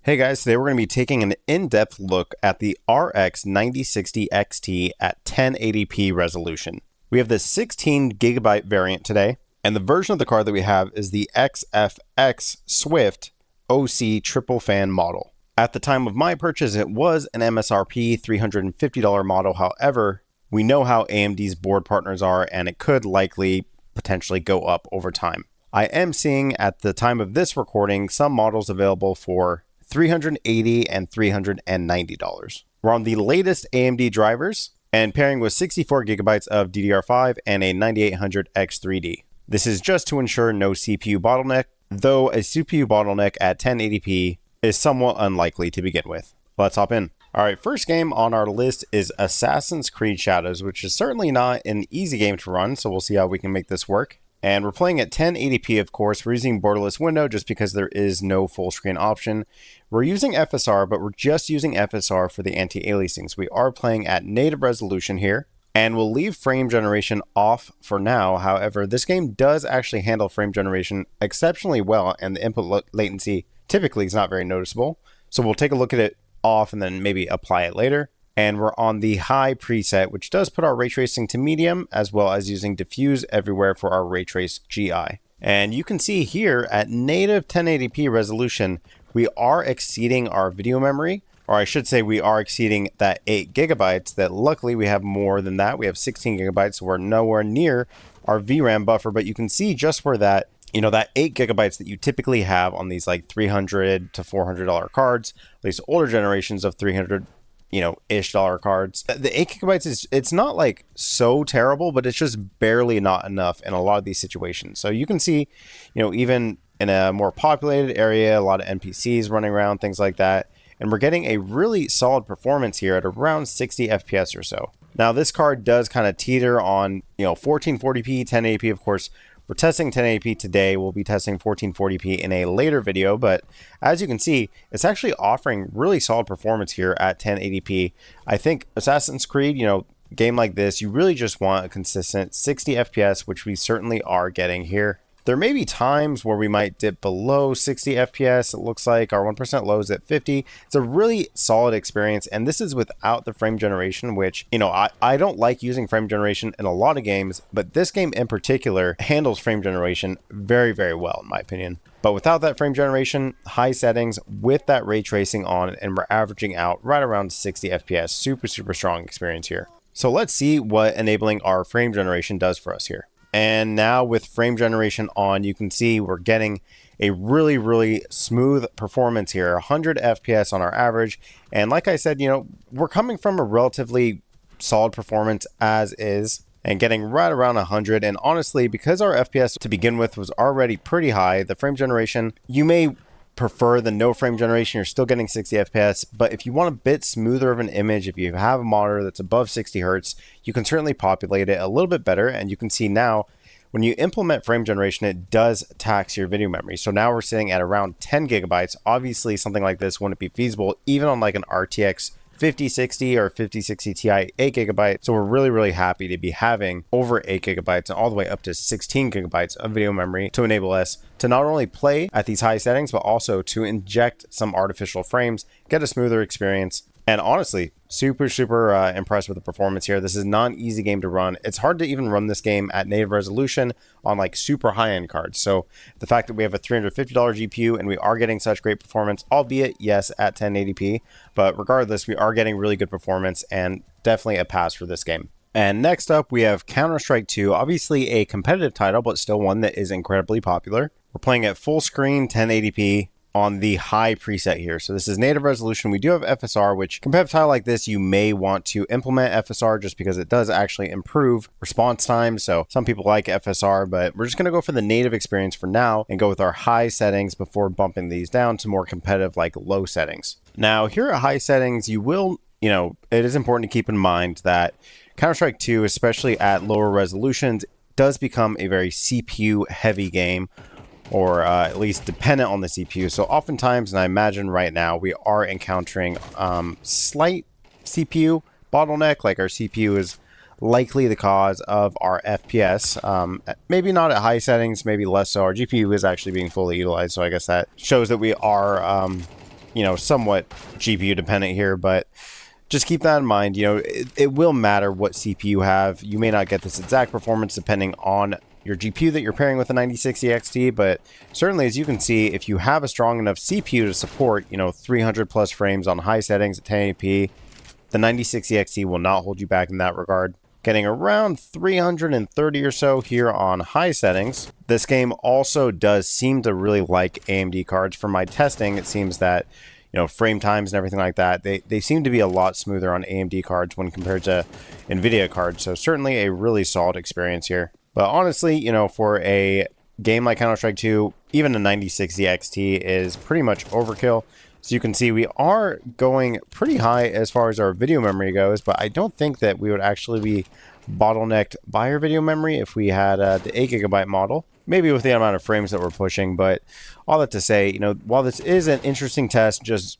Hey guys, today we're going to be taking an in-depth look at the RX 9060 XT at 1080p resolution. We have the 16GB variant today, and the version of the card that we have is the XFX Swift OC triple fan model. At the time of my purchase, it was an MSRP $350 model. However, we know how AMD's board partners are, and it could likely potentially go up over time. I am seeing at the time of this recording some models available for $380 and $390. We're on the latest AMD drivers and pairing with 64GB of DDR5 and a 9800 X3D. This is just to ensure no CPU bottleneck, though a CPU bottleneck at 1080p is somewhat unlikely to begin with. Let's hop in. Alright, first game on our list is Assassin's Creed Shadows, which is certainly not an easy game to run, so we'll see how we can make this work. And we're playing at 1080p, of course. We're using borderless window just because there is no full screen option. We're using FSR, but we're just using FSR for the anti-aliasing. So we are playing at native resolution here, and we'll leave frame generation off for now. However, this game does actually handle frame generation exceptionally well, and the input latency typically is not very noticeable. So we'll take a look at it off and then maybe apply it later. And we're on the high preset, which does put our ray tracing to medium, as well as using diffuse everywhere for our ray trace GI. And you can see here at native 1080p resolution, we are exceeding our video memory, or I should say we are exceeding that 8GB. That luckily we have more than that. We have 16GB, so we're nowhere near our VRAM buffer, but you can see just where that, that 8GB that you typically have on these like $300 to $400 cards, at least older generations of 300 ish dollar cards. The 8GB is, it's not like so terrible, but it's just barely not enough in a lot of these situations. So you can see, even in a more populated area, a lot of NPCs running around, things like that. And we're getting a really solid performance here at around 60 FPS or so. Now this card does kind of teeter on, 1440p, 1080p, of course. We're testing 1080p today. We'll be testing 1440p in a later video, but as you can see, it's actually offering really solid performance here at 1080p. I think Assassin's Creed, game like this, you really just want a consistent 60 FPS, which we certainly are getting here. There may be times where we might dip below 60 FPS. It looks like our 1% low is at 50. It's a really solid experience, and this is without the frame generation, which, I don't like using frame generation in a lot of games, but this game in particular handles frame generation very, very well, in my opinion. But without that frame generation, high settings with that ray tracing on, and we're averaging out right around 60 FPS. Super, super strong experience here. So let's see what enabling our frame generation does for us here. And now with frame generation on, you can see we're getting a really, really smooth performance here, 100 FPS on our average. And like I said, we're coming from a relatively solid performance as is and getting right around 100. And honestly, because our FPS to begin with was already pretty high, the frame generation, you may prefer the no frame generation. You're still getting 60 FPS, but if you want a bit smoother of an image, if you have a monitor that's above 60 Hertz, you can certainly populate it a little bit better. And you can see now when you implement frame generation, it does tax your video memory. So now we're sitting at around 10GB. Obviously something like this wouldn't be feasible even on like an RTX 5060 or 5060 Ti 8GB. So we're really, really happy to be having over 8GB and all the way up to 16GB of video memory to enable us to not only play at these high settings, but also to inject some artificial frames, get a smoother experience. And honestly, super, super impressed with the performance here. This is not an easy game to run. It's hard to even run this game at native resolution on like super high-end cards. So the fact that we have a $350 GPU and we are getting such great performance, albeit, yes, at 1080p, but regardless, we are getting really good performance and definitely a pass for this game. And next up, we have Counter-Strike 2, obviously a competitive title, but still one that is incredibly popular. We're playing at full screen, 1080p. On the high preset here. So this is native resolution. We do have FSR, which competitive title like this, you may want to implement FSR just because it does actually improve response time. So some people like FSR, but we're just going to go for the native experience for now and go with our high settings before bumping these down to more competitive like low settings. Now here at high settings, you will, it is important to keep in mind that Counter-Strike 2, especially at lower resolutions, does become a very CPU heavy game, or at least dependent on the CPU. So oftentimes, and I imagine right now, we are encountering slight CPU bottleneck, like our CPU is likely the cause of our FPS. Maybe not at high settings, maybe less so. Our GPU is actually being fully utilized, so I guess that shows that we are somewhat GPU dependent here, but just keep that in mind. It will matter what CPU you have. You may not get this exact performance depending on your GPU that you're pairing with a 9060 XT, but certainly, as you can see, if you have a strong enough CPU to support 300 plus frames on high settings at 1080p, the 9060 XT will not hold you back in that regard. Getting around 330 or so here on high settings. This game also does seem to really like AMD cards. From my testing, it seems that frame times and everything like that, they seem to be a lot smoother on AMD cards when compared to NVIDIA cards. So certainly a really solid experience here. But honestly, for a game like Counter-Strike 2, even a 9060 XT is pretty much overkill. So you can see we are going pretty high as far as our video memory goes, but I don't think that we would actually be bottlenecked by our video memory if we had the 8GB model. Maybe with the amount of frames that we're pushing, but all that to say, while this is an interesting test, just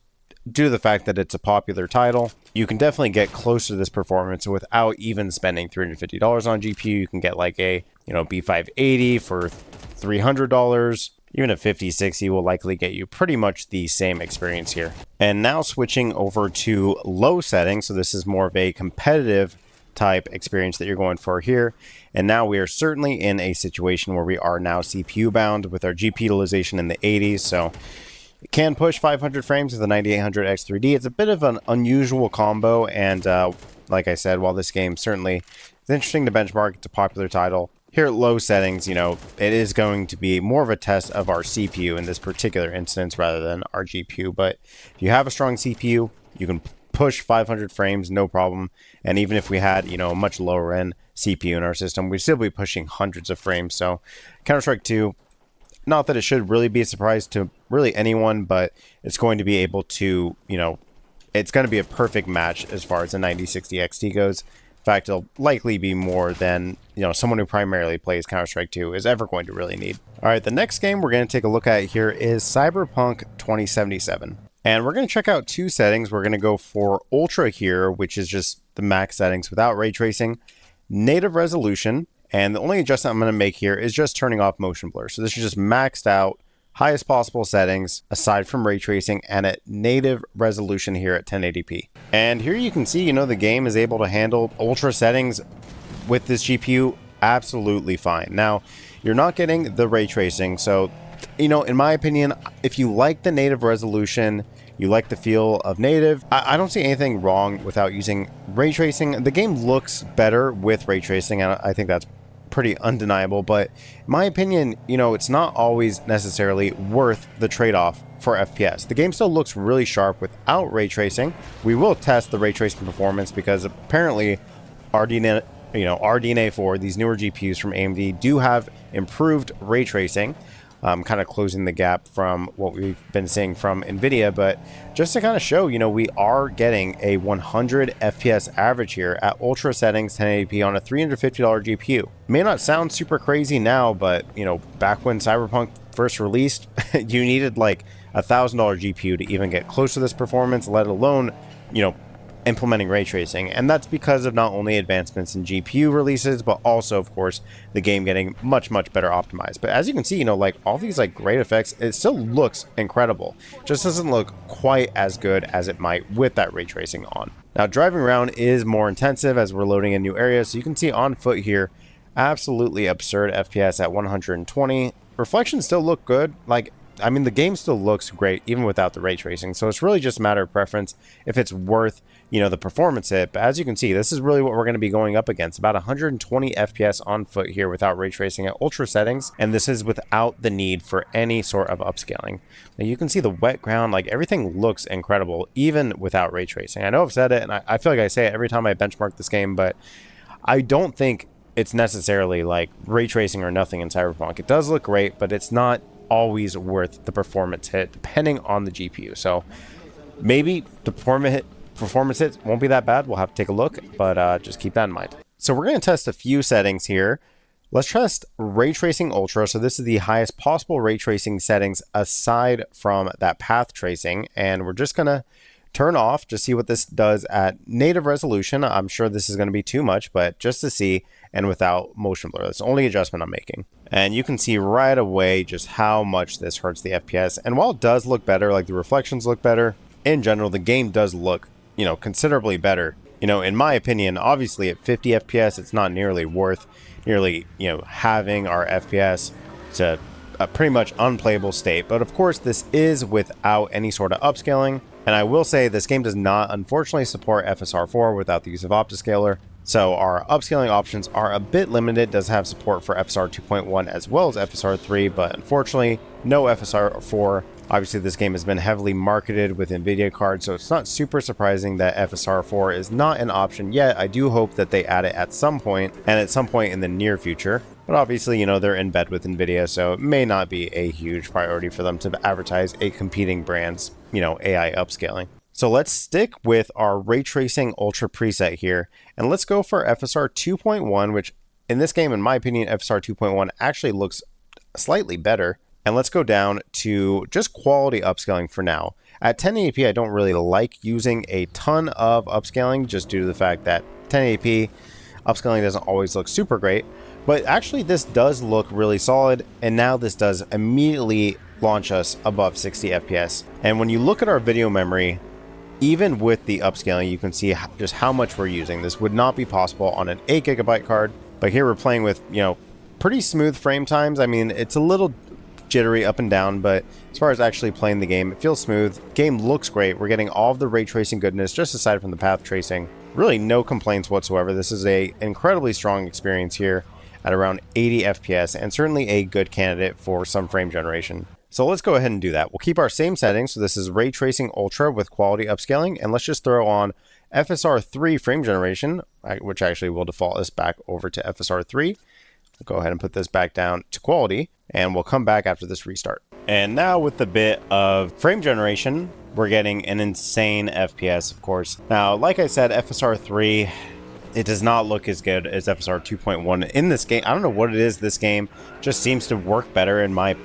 due to the fact that it's a popular title, you can definitely get close to this performance without even spending $350 on GPU. You can get like a B580 for $300. Even a 5060 will likely get you pretty much the same experience here. And now switching over to low settings, so this is more of a competitive type experience that you're going for here. And now we are certainly in a situation where we are now CPU bound with our GPU utilization in the 80s. So it can push 500 frames with a 9800 X3D. It's a bit of an unusual combo. And like I said, while this game certainly is interesting to benchmark, it's a popular title. Here at low settings, it is going to be more of a test of our CPU in this particular instance rather than our GPU. But if you have a strong CPU, you can push 500 frames, no problem. And even if we had, a much lower end CPU in our system, we'd still be pushing hundreds of frames. So Counter-Strike 2, not that it should really be a surprise to really anyone, but it's going to be able to, it's going to be a perfect match as far as the 9060 XT goes. In fact, it'll likely be more than, someone who primarily plays Counter-Strike 2 is ever going to really need. All right, the next game we're going to take a look at here is Cyberpunk 2077. And we're going to check out two settings. We're going to go for Ultra here, which is just the max settings without ray tracing, native resolution, and the only adjustment I'm going to make here is just turning off motion blur. So this is just maxed out, highest possible settings aside from ray tracing and at native resolution here at 1080p. And here you can see, the game is able to handle ultra settings with this GPU absolutely fine. Now, you're not getting the ray tracing. So, in my opinion, if you like the native resolution, you like the feel of native, I don't see anything wrong without using ray tracing. The game looks better with ray tracing, and I think that's pretty undeniable, but in my opinion, it's not always necessarily worth the trade-off for FPS. The game still looks really sharp without ray tracing. We will test the ray tracing performance because apparently RDNA 4, these newer GPUs from AMD, do have improved ray tracing, kind of closing the gap from what we've been seeing from NVIDIA. But just to kind of show, we are getting a 100 FPS average here at ultra settings 1080p on a $350 GPU. May not sound super crazy now, but back when Cyberpunk first released, you needed like $1,000 GPU to even get close to this performance, let alone implementing ray tracing. And that's because of not only advancements in GPU releases, but also, of course, the game getting much better optimized. But as you can see, like all these like great effects, it still looks incredible. Just doesn't look quite as good as it might with that ray tracing on. Now, driving around is more intensive as we're loading in new areas. So you can see on foot here, absolutely absurd FPS at 120. Reflections still look good. The game still looks great even without the ray tracing. So it's really just a matter of preference if it's worth, the performance hit. But as you can see, this is really what we're going to be going up against. About 120 FPS on foot here without ray tracing at ultra settings. And this is without the need for any sort of upscaling. Now you can see the wet ground, everything looks incredible, even without ray tracing. I know I've said it, and I feel like I say it every time I benchmark this game, but I don't think it's necessarily like ray tracing or nothing in Cyberpunk. It does look great, but it's not always worth the performance hit depending on the GPU. So maybe the performance hit won't be that bad. We'll have to take a look, but just keep that in mind. So we're going to test a few settings here. Let's test ray tracing ultra. So this is the highest possible ray tracing settings aside from that path tracing, and we're just going to turn off to see what this does at native resolution. I'm sure this is going to be too much, but just to see. and without motion blur. That's the only adjustment I'm making. And you can see right away just how much this hurts the FPS. And while it does look better, like the reflections look better, in general, the game does look, considerably better. In my opinion, obviously at 50 FPS, it's not nearly worth having our FPS to a pretty much unplayable state. But of course, this is without any sort of upscaling. And I will say this game does not, unfortunately, support FSR4 without the use of Optiscaler. So our upscaling options are a bit limited. It does have support for FSR 2.1 as well as FSR 3, but unfortunately, no FSR 4. Obviously, this game has been heavily marketed with NVIDIA cards, so it's not super surprising that FSR 4 is not an option yet. I do hope that they add it at some point, and at some point in the near future. But obviously, they're in bed with NVIDIA, so it may not be a huge priority for them to advertise a competing brand's, AI upscaling. So let's stick with our Ray Tracing Ultra preset here, and let's go for FSR 2.1, which in this game, in my opinion, FSR 2.1 actually looks slightly better. And let's go down to just quality upscaling for now. At 1080p, I don't really like using a ton of upscaling just due to the fact that 1080p upscaling doesn't always look super great. But actually, this does look really solid, and now this does immediately launch us above 60 FPS. And when you look at our video memory, even with the upscaling, you can see just how much we're using. This would not be possible on an 8GB card, but here we're playing with, pretty smooth frame times. I mean, it's a little jittery up and down, but as far as actually playing the game, it feels smooth. Game looks great. We're getting all of the ray tracing goodness, just aside from the path tracing. Really no complaints whatsoever. This is a incredibly strong experience here at around 80 FPS, and certainly a good candidate for some frame generation. So let's go ahead and do that. We'll keep our same settings. So this is Ray Tracing Ultra with quality upscaling, and let's just throw on FSR 3 frame generation, which actually will default us back over to FSR 3. Go ahead and put this back down to quality, and we'll come back after this restart. And now with the bit of frame generation, we're getting an insane FPS, of course. Now, like I said, FSR 3, it does not look as good as FSR 2.1 in this game. I don't know what it is. This game just seems to work better in my,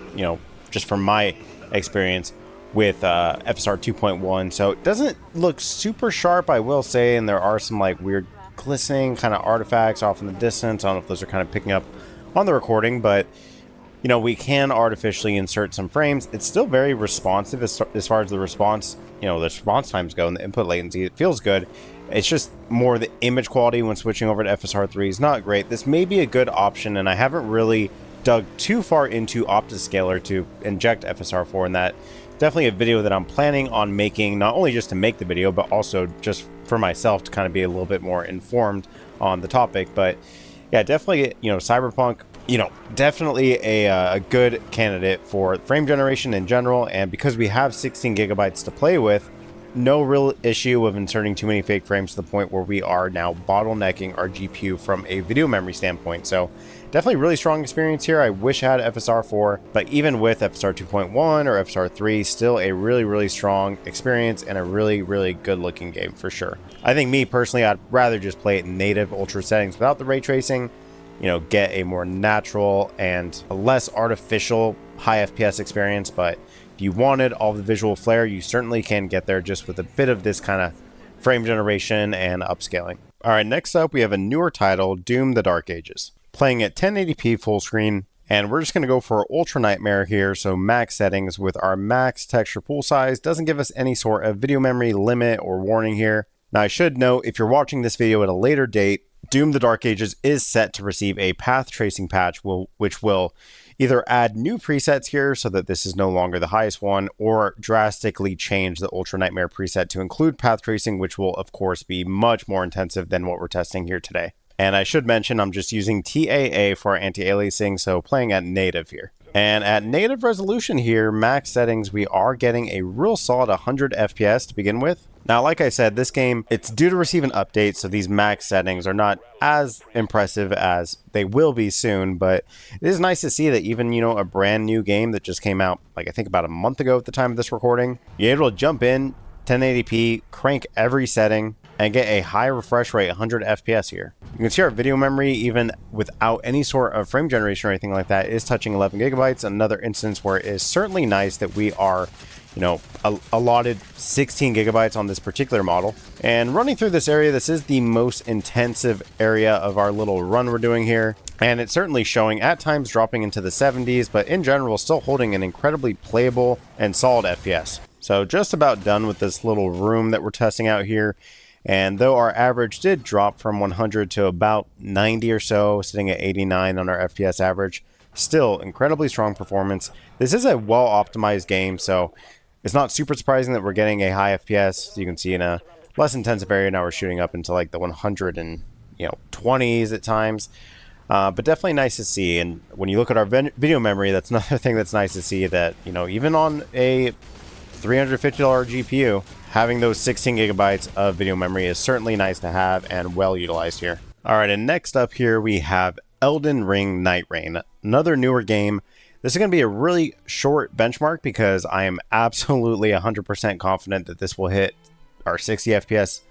just from my experience with FSR 2.1. So it doesn't look super sharp, I will say, and there are some like weird glistening kind of artifacts off in the distance. I don't know if those are kind of picking up on the recording, but we can artificially insert some frames. It's still very responsive as far as the response, the response times go and the input latency. It feels good. It's just more the image quality when switching over to FSR 3 is not great. This may be a good option, and I haven't really dug too far into Optiscaler to inject FSR 4 in that. Definitely a video that I'm planning on making, not only just to make the video, but also just for myself to kind of be a little bit more informed on the topic. But yeah, definitely, Cyberpunk, definitely a good candidate for frame generation in general. And because we have 16 gigabytes to play with, no real issue of inserting too many fake frames to the point where we are now bottlenecking our GPU from a video memory standpoint. So definitely really strong experience here. I wish I had FSR 4, but even with FSR 2.1 or FSR 3, still a really, really strong experience and a really, really good looking game for sure. I think me personally, I'd rather just play it in native ultra settings without the ray tracing, get a more natural and a less artificial high FPS experience. But if you wanted all the visual flair, you certainly can get there just with a bit of this kind of frame generation and upscaling. All right, next up, we have a newer title, Doom: The Dark Ages. Playing at 1080p full screen, and we're just going to go for Ultra Nightmare here, so max settings with our max texture pool size. Doesn't give us any sort of video memory limit or warning here. Now, I should note, if you're watching this video at a later date, Doom: The Dark Ages is set to receive a path tracing patch, which will either add new presets here so that this is no longer the highest one, or drastically change the Ultra Nightmare preset to include path tracing, which will of course be much more intensive than what we're testing here today. And I should mention I'm just using TAA for our anti-aliasing, so playing at native here. And at native resolution here, max settings, we are getting a real solid 100 FPS to begin with. Now, like I said, this game, it's due to receive an update, so these max settings are not as impressive as they will be soon, but it is nice to see that even, a brand new game that just came out, like I think about a month ago at the time of this recording, you're able to jump in, 1080p, crank every setting, and get a high refresh rate, 100 FPS here. You can see our video memory, even without any sort of frame generation or anything like that, is touching 11 gigabytes. Another instance where it is certainly nice that we are, allotted 16 gigabytes on this particular model. And running through this area, this is the most intensive area of our little run we're doing here. And it's certainly showing, at times dropping into the 70s, but in general still holding an incredibly playable and solid FPS. So just about done with this little room that we're testing out here. And though our average did drop from 100 to about 90 or so, sitting at 89 on our FPS average, still incredibly strong performance. This is a well-optimized game, so it's not super surprising that we're getting a high FPS. So you can see in a less intensive area now we're shooting up into like the 120s at times. But definitely nice to see. And when you look at our video memory, that's another thing that's nice to see, that, even on a $350 GPU, having those 16 gigabytes of video memory is certainly nice to have and well utilized here. All right, and next up here we have Elden Ring Nightreign, another newer game. This is going to be a really short benchmark because I am absolutely 100% confident that this will hit our 60 FPS,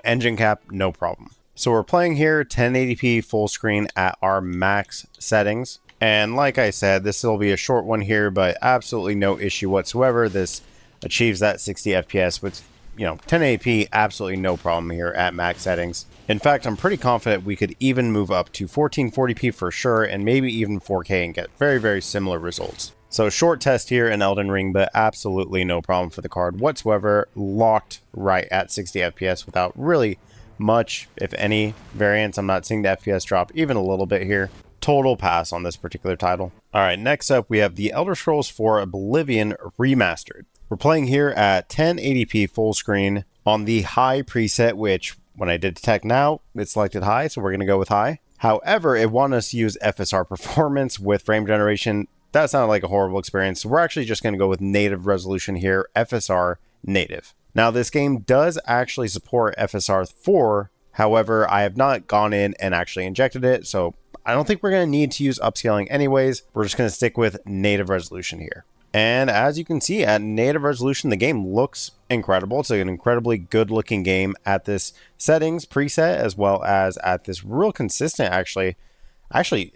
engine cap, no problem. So we're playing here 1080p full screen at our max settings. And like I said, this will be a short one here, but absolutely no issue whatsoever. This achieves that 60 FPS with 1080p, absolutely no problem here at max settings. In fact, I'm pretty confident we could even move up to 1440p for sure, and maybe even 4K and get very, very similar results. So short test here in Elden Ring, but absolutely no problem for the card whatsoever. Locked right at 60 FPS without really much, if any, variance. I'm not seeing the FPS drop even a little bit here. Total pass on this particular title. All right, next up we have the Elder Scrolls 4 Oblivion Remastered. We're playing here at 1080p full screen on the high preset, which when I did detect now, it's selected high, so we're going to go with high. However, it wanted us to use FSR performance with frame generation. That sounded like a horrible experience, so we're actually just going to go with native resolution here, FSR native. Now, this game does actually support FSR 4. However, I have not gone in and actually injected it, so I don't think we're going to need to use upscaling anyways. We're just going to stick with native resolution here. And as you can see, at native resolution, the game looks incredible. It's an incredibly good looking game at this settings preset, as well as at this real consistent, actually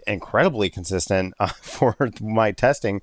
incredibly consistent for my testing.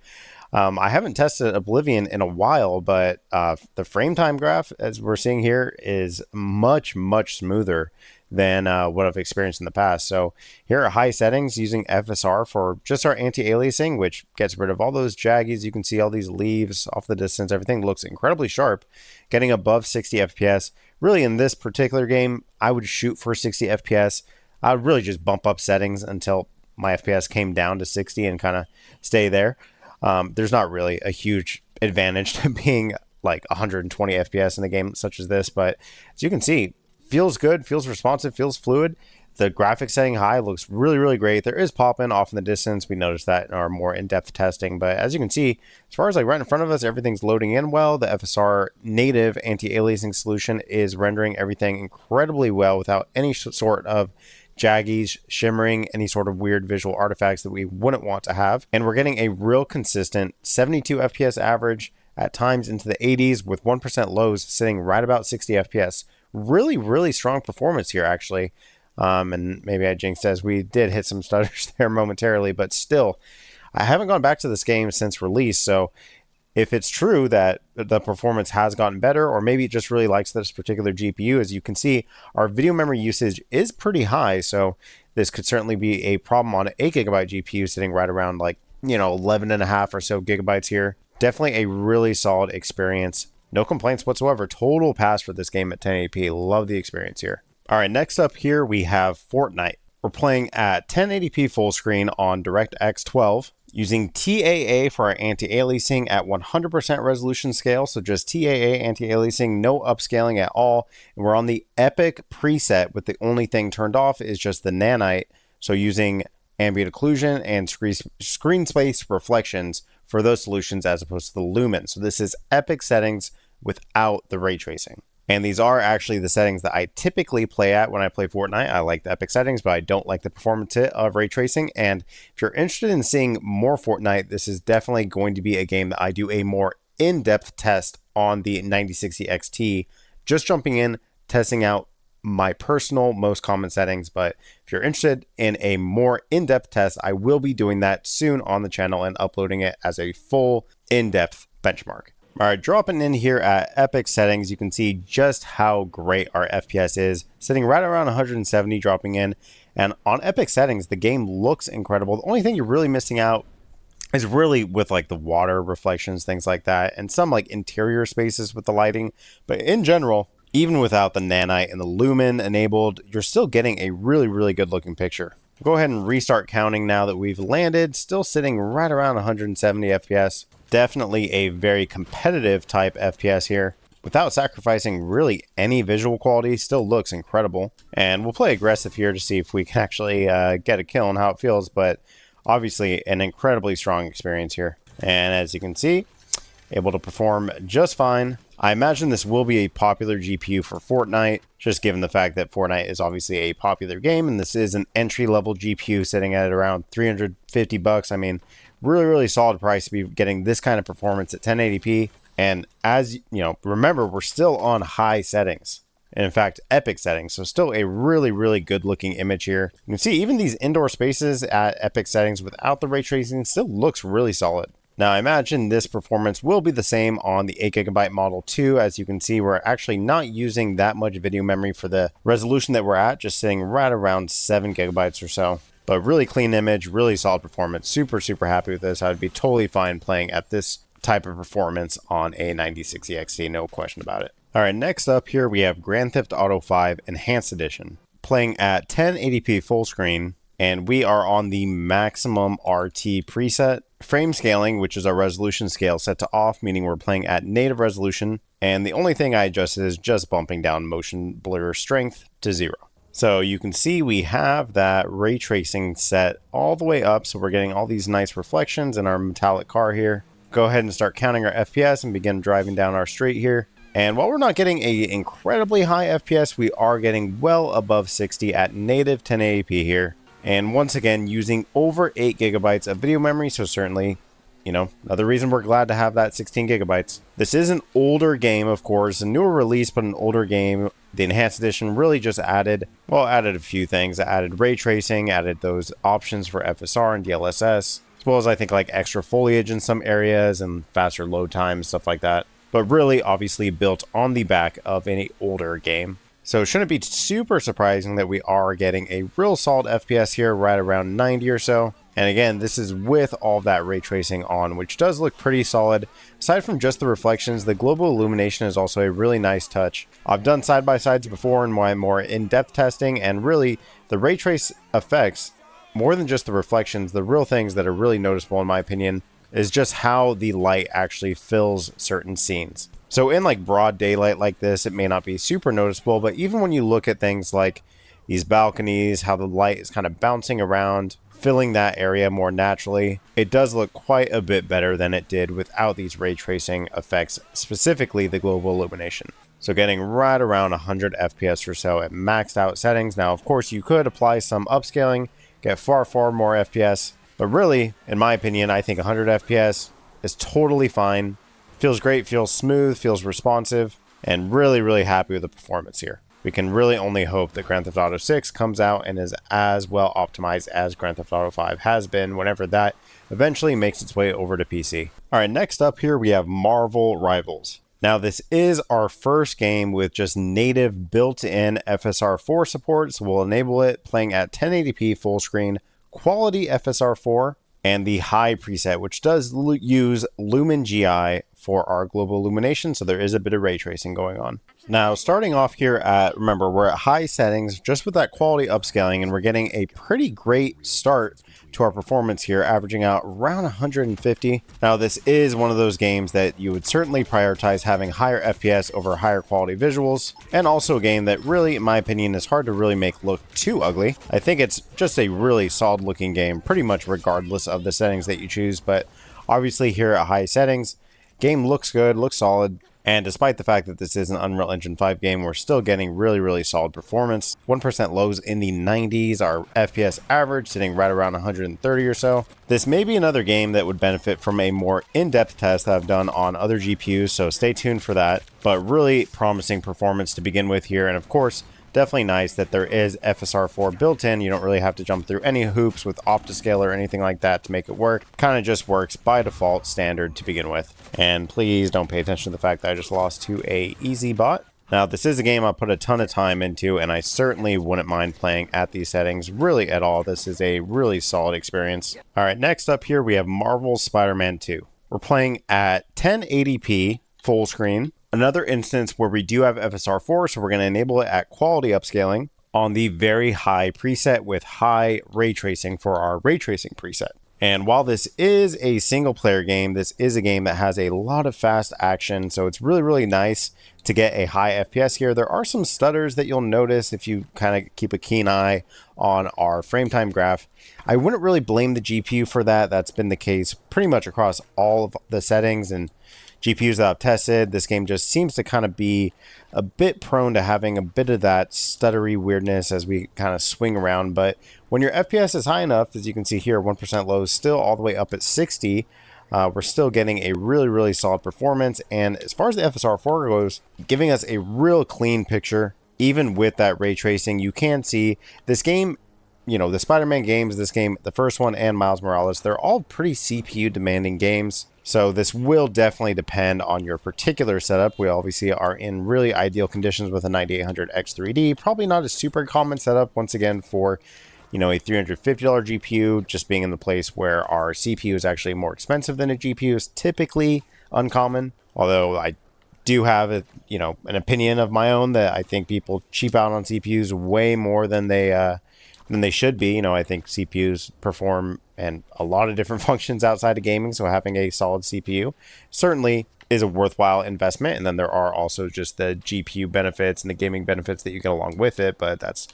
I haven't tested Oblivion in a while, but the frame time graph, as we're seeing here, is much, much smoother than what I've experienced in the past. So here are high settings using FSR for just our anti-aliasing, which gets rid of all those jaggies. You can see all these leaves off the distance. Everything looks incredibly sharp, getting above 60 FPS. Really, in this particular game, I would shoot for 60 FPS. I would really just bump up settings until my FPS came down to 60 and kind of stay there. There's not really a huge advantage to being like 120 FPS in a game such as this, but as you can see, feels good, feels responsive, feels fluid. The graphics setting high looks really, really great. There is pop-in off in the distance. We noticed that in our more in-depth testing, but as you can see, as far as like right in front of us, everything's loading in well. The FSR native anti-aliasing solution is rendering everything incredibly well without any sort of jaggies, shimmering, any sort of weird visual artifacts that we wouldn't want to have. And we're getting a real consistent 72 FPS average, at times into the 80s, with 1% lows sitting right about 60 FPS. Really, really strong performance here, actually. And maybe I jinxed, as we did hit some stutters there momentarily, but still, I haven't gone back to this game since release. So if it's true that the performance has gotten better, or maybe it just really likes this particular GPU, as you can see, our video memory usage is pretty high. So this could certainly be a problem on an 8GB GPU sitting right around like, 11.5 or so gigabytes here. Definitely a really solid experience. No complaints whatsoever. Total pass for this game at 1080p. Love the experience here. All right, next up here we have Fortnite. We're playing at 1080p full screen on DirectX 12 using TAA for our anti-aliasing at 100% resolution scale. So just TAA anti-aliasing, no upscaling at all. And we're on the Epic preset with the only thing turned off is just the nanite. So using ambient occlusion and screen space reflections for those solutions as opposed to the lumen. So this is Epic settings without the ray tracing. And these are actually the settings that I typically play at when I play Fortnite. I like the Epic settings, but I don't like the performance of ray tracing. And if you're interested in seeing more Fortnite, this is definitely going to be a game that I do a more in-depth test on the 9060 XT. Just jumping in, testing out my personal most common settings. But if you're interested in a more in-depth test, I will be doing that soon on the channel and uploading it as a full in-depth benchmark. All right, dropping in here at Epic settings, you can see just how great our FPS is, sitting right around 170 dropping in. And on Epic settings, the game looks incredible. The only thing you're really missing out is really with like the water reflections, things like that, and some like interior spaces with the lighting. But in general, even without the nanite and the lumen enabled, you're still getting a really good looking picture. Go ahead and restart counting now that we've landed, still sitting right around 170 FPS. Definitely a very competitive type FPS here. Without sacrificing really any visual quality, still looks incredible. And we'll play aggressive here to see if we can actually get a kill and how it feels, but obviously an incredibly strong experience here. And as you can see, able to perform just fine. I imagine this will be a popular GPU for Fortnite, just given the fact that Fortnite is obviously a popular game, and this is an entry-level GPU sitting at around 350 bucks. I mean, really solid price to be getting this kind of performance at 1080p. And as you know, remember, we're still on high settings. And in fact, epic settings. So still a really good looking image here. You can see even these indoor spaces at epic settings without the ray tracing still looks really solid. Now, I imagine this performance will be the same on the 8GB Model 2. As you can see, we're actually not using that much video memory for the resolution that we're at, just sitting right around 7GB or so. But really clean image, really solid performance. Super happy with this. I would be totally fine playing at this type of performance on a 9060 XT, no question about it. All right, next up here we have Grand Theft Auto 5 Enhanced Edition, playing at 1080p full screen, and we are on the maximum RT preset. Frame scaling, which is our resolution scale, set to off, meaning we're playing at native resolution, and the only thing I adjusted is just bumping down motion blur strength to 0. So you can see we have that ray tracing set all the way up, so we're getting all these nice reflections in our metallic car here. Go ahead and start counting our FPS and begin driving down our straight here. And while we're not getting a incredibly high FPS, we are getting well above 60 at native 1080p here. And once again, using over 8 gigabytes of video memory, so certainly, you know, another reason we're glad to have that 16 gigabytes. This is an older game, of course, a newer release, but an older game. The Enhanced Edition really just added a few things. It added ray tracing, added those options for FSR and DLSS, as well as I think like extra foliage in some areas and faster load times, stuff like that. But really, obviously built on the back of any older game. So it shouldn't be super surprising that we are getting a real solid FPS here, right around 90 or so. And again, this is with all of that ray tracing on, which does look pretty solid. Aside from just the reflections, the global illumination is also a really nice touch. I've done side-by-sides before in my more in-depth testing, and really, the ray trace effects, more than just the reflections, the real things that are really noticeable in my opinion, is just how the light actually fills certain scenes. So in like broad daylight like this, it may not be super noticeable, but even when you look at things like these balconies, how the light is kind of bouncing around, filling that area more naturally, it does look quite a bit better than it did without these ray tracing effects, specifically the global illumination. So getting right around 100 FPS or so at maxed out settings. Now, of course, you could apply some upscaling, get far more FPS, but really, in my opinion, I think 100 FPS is totally fine. Feels great, feels smooth, feels responsive, and really happy with the performance here. We can really only hope that Grand Theft Auto 6 comes out and is as well optimized as Grand Theft Auto 5 has been whenever that eventually makes its way over to PC. Alright, next up here we have Marvel Rivals. Now this is our first game with just native built-in FSR4 support, so we'll enable it playing at 1080p full screen, quality FSR4, and the high preset, which does use Lumen GI for our global illumination, so there is a bit of ray tracing going on. Now, starting off here at, remember, we're at high settings, just with that quality upscaling, and we're getting a pretty great start to our performance here, averaging out around 150. Now, this is one of those games that you would certainly prioritize having higher FPS over higher quality visuals, and also a game that really, in my opinion, is hard to really make look too ugly. I think it's just a really solid looking game, pretty much regardless of the settings that you choose, but obviously here at high settings, game looks good, looks solid, and despite the fact that this is an Unreal Engine 5 game, we're still getting really solid performance. 1% lows in the 90s, our FPS average sitting right around 130 or so. This may be another game that would benefit from a more in-depth test that I've done on other GPUs, so stay tuned for that. But really promising performance to begin with here, and of course, definitely nice that there is FSR4 built in. You don't really have to jump through any hoops with Optiscale or anything like that to make it work. Kind of just works by default standard to begin with. And please don't pay attention to the fact that I just lost to a easy bot. Now, this is a game I put a ton of time into, and I certainly wouldn't mind playing at these settings really at all. This is a really solid experience. All right, next up here, we have Marvel's Spider-Man 2. We're playing at 1080p full screen. Another instance where we do have FSR4, so we're going to enable it at quality upscaling on the very high preset with high ray tracing for our ray tracing preset. And while this is a single player game, this is a game that has a lot of fast action, so it's really, really nice to get a high FPS here. There are some stutters that you'll notice if you kind of keep a keen eye on our frame time graph. I wouldn't really blame the GPU for that. That's been the case pretty much across all of the settings and GPUs that I've tested. This game just seems to kind of be a bit prone to having a bit of that stuttery weirdness as we kind of swing around. But when your FPS is high enough, as you can see here, 1% low, still all the way up at 60, we're still getting a really, really solid performance. And as far as the FSR4 goes, giving us a real clean picture, even with that ray tracing. You can see this game, you know, the Spider-Man games, this game, the first one and Miles Morales, they're all pretty CPU demanding games. So this will definitely depend on your particular setup. We obviously are in really ideal conditions with a 9800 X3D. Probably not a super common setup, once again, for, you know, a $350 GPU, just being in the place where our CPU is actually more expensive than a GPU is typically uncommon. Although I do have a, you know, an opinion of my own that I think people cheap out on CPUs way more than they should be. You know, I think CPUs perform and a lot of different functions outside of gaming, so having a solid CPU certainly is a worthwhile investment. And then there are also just the GPU benefits and the gaming benefits that you get along with it, but that's,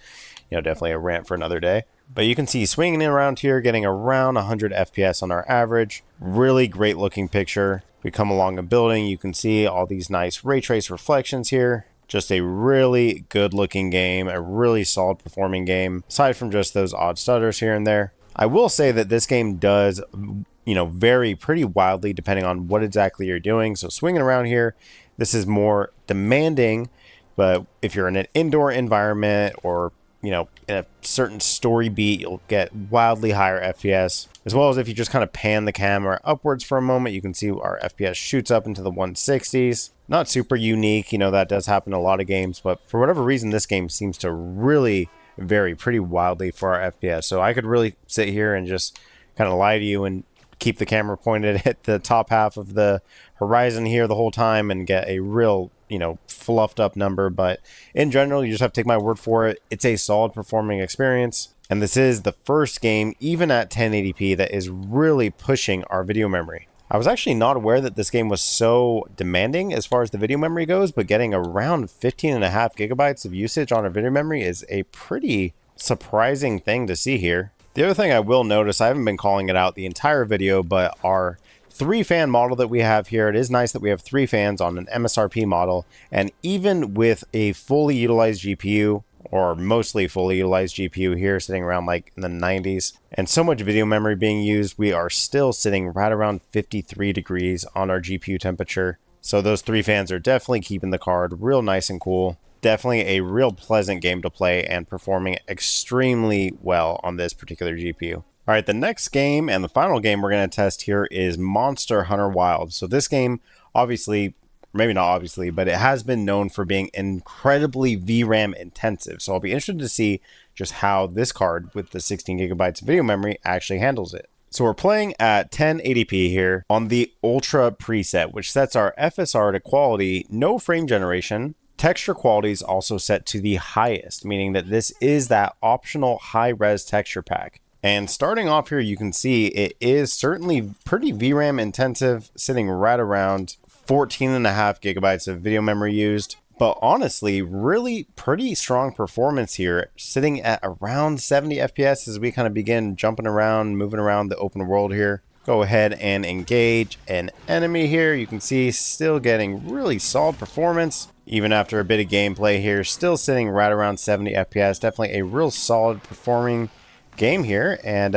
you know, definitely a rant for another day. But you can see swinging around here, getting around 100 FPS on our average. Really great looking picture. We come along a building, you can see all these nice ray trace reflections here. Just a really good looking game, a really solid performing game, aside from just those odd stutters here and there. I will say that this game does, you know, vary pretty wildly depending on what exactly you're doing. So swinging around here, this is more demanding, but if you're in an indoor environment or, you know, in a certain story beat, you'll get wildly higher FPS. As well as if you just kind of pan the camera upwards for a moment, you can see our FPS shoots up into the 160s. Not super unique, you know, that does happen in a lot of games, but for whatever reason, this game seems to really vary pretty wildly for our FPS. So I could really sit here and just kind of lie to you and keep the camera pointed at the top half of the horizon here the whole time and get a real, you know, fluffed up number. But in general, you just have to take my word for it. It's a solid performing experience. And this is the first game, even at 1080p, that is really pushing our video memory. I was actually not aware that this game was so demanding as far as the video memory goes, but getting around 15.5 gigabytes of usage on our video memory is a pretty surprising thing to see here. The other thing I will notice, I haven't been calling it out the entire video, but our 3-fan model that we have here, it is nice that we have 3 fans on an MSRP model, and even with a fully utilized GPU, or mostly fully utilized GPU here, sitting around like in the 90s, and so much video memory being used, we are still sitting right around 53 degrees on our GPU temperature. So those 3 fans are definitely keeping the card real nice and cool. Definitely a real pleasant game to play and performing extremely well on this particular GPU. All right, the next game and the final game we're going to test here is Monster Hunter Wilds. So this game, obviously, maybe not obviously, but it has been known for being incredibly VRAM intensive. So I'll be interested to see just how this card with the 16 gigabytes of video memory actually handles it. So we're playing at 1080p here on the Ultra preset, which sets our FSR to quality, no frame generation. Texture quality is also set to the highest, meaning that this is that optional high-res texture pack. And starting off here, you can see it is certainly pretty VRAM intensive, sitting right around 14.5 gigabytes of video memory used. But honestly, really pretty strong performance here, sitting at around 70 FPS as we kind of begin jumping around, moving around the open world here. Go ahead and engage an enemy here. You can see still getting really solid performance. Even after a bit of gameplay here, still sitting right around 70 FPS. Definitely a real solid performing game here. And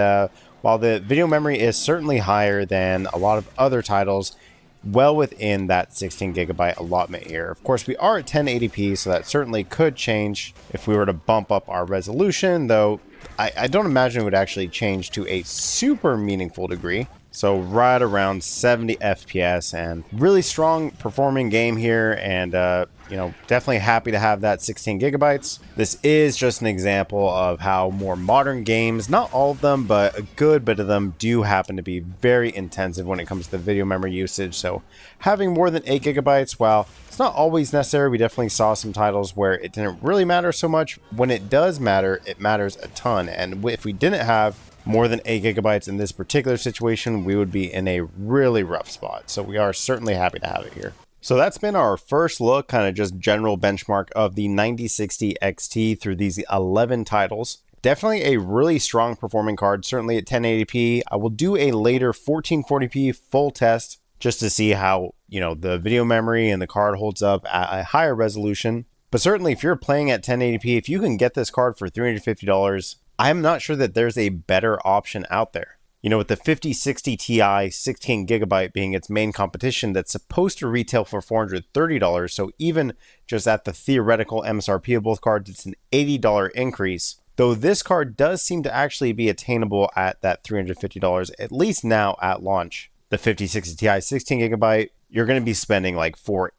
while the video memory is certainly higher than a lot of other titles, well within that 16 gigabyte allotment here. Of course, we are at 1080p, so that certainly could change if we were to bump up our resolution, though I don't imagine it would actually change to a super meaningful degree. So right around 70 FPS, and really strong performing game here, and you know, definitely happy to have that 16 gigabytes. This is just an example of how more modern games, not all of them, but a good bit of them, do happen to be very intensive when it comes to the video memory usage. So having more than 8 gigabytes, while it's not always necessary, we definitely saw some titles where it didn't really matter so much. When it does matter, it matters a ton. And if we didn't have more than 8 gigabytes in this particular situation, we would be in a really rough spot. So we are certainly happy to have it here. So that's been our first look, kind of just general benchmark of the 9060 XT through these 11 titles. Definitely a really strong performing card, certainly at 1080p. I will do a later 1440p full test just to see how, you know, the video memory and the card holds up at a higher resolution. But certainly if you're playing at 1080p, if you can get this card for $350, I'm not sure that there's a better option out there. You know, with the 5060 Ti 16 gigabyte being its main competition that's supposed to retail for $430, so even just at the theoretical MSRP of both cards, it's an $80 increase. Though this card does seem to actually be attainable at that $350, at least now at launch. The 5060 Ti 16 gigabyte, you're going to be spending like $480,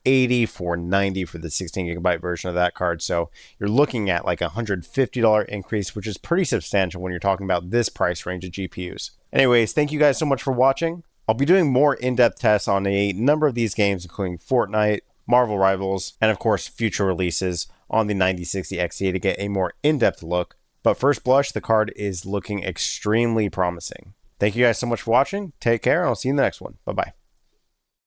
$490 for the 16 gigabyte version of that card. So you're looking at like a $150 increase, which is pretty substantial when you're talking about this price range of GPUs. Anyways, thank you guys so much for watching. I'll be doing more in-depth tests on a number of these games, including Fortnite, Marvel Rivals, and of course future releases on the 9060 XT to get a more in-depth look. But first blush, the card is looking extremely promising. Thank you guys so much for watching. Take care, and I'll see you in the next one. Bye-bye.